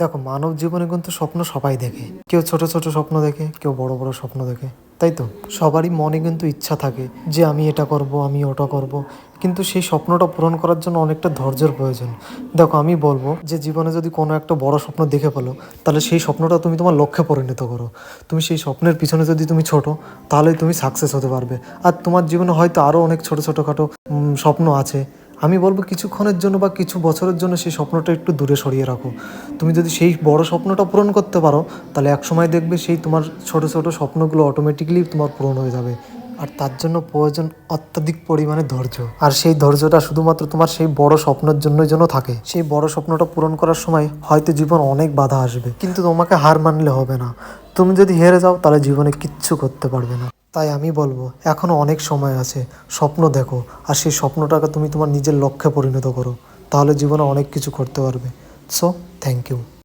দেখো, মানব জীবনে কিন্তু স্বপ্ন সবাই দেখে। কেউ ছোট ছোট স্বপ্ন দেখে, কেউ বড় বড় স্বপ্ন দেখে, তাই তো? সবারই মনে কিন্তু ইচ্ছা থাকে যে আমি এটা করব, আমি ওটা করব, কিন্তু সেই স্বপ্নটা পূরণ করার জন্য অনেকটা ধৈর্যের প্রয়োজন। দেখো, আমি বলবো যে জীবনে যদি কোনো একটা বড় স্বপ্ন দেখে ফেলো, তাহলে সেই স্বপ্নটা তুমি তোমার লক্ষ্যে পরিণত করো। তুমি সেই স্বপ্নের পিছনে যদি তুমি ছোটো, তাহলেই তুমি সাকসেস হতে পারবে। আর তোমার জীবনে হয়তো আরও অনেক ছোটো ছোটোখাটো স্বপ্ন আছে। আমি বলবো কিছুক্ষণের জন্য বা কিছু বছরের জন্য সেই স্বপ্নটা একটু দূরে সরিয়ে রাখো। তুমি যদি সেই বড় স্বপ্নটা পূরণ করতে পারো, তাহলে একসময় দেখবে সেই তোমার ছোট ছোট স্বপ্নগুলো অটোমেটিক্যালি তোমার পূরণ হয়ে যাবে। আর তার জন্য প্রয়োজন অত্যাধিক পরিমাণে ধৈর্য। আর সেই ধৈর্যটা শুধুমাত্র তোমার সেই বড় স্বপ্নের জন্যই যেন থাকে। সেই বড় স্বপ্নটা পূরণ করার সময় হয়তো জীবন অনেক বাধা আসবে, কিন্তু তোমাকে হার মানলে হবে না। তুমি যদি হেরে যাও, তাহলে জীবনে কিচ্ছু করতে পারবে না। তাই আমি বলবো, এখনও অনেক সময় আছে। স্বপ্ন দেখো, আর সেই স্বপ্নটাকে তুমি তোমার নিজের লক্ষ্যে পরিণত করো। তাহলে জীবনে অনেক কিছু করতে পারবে। So thank you.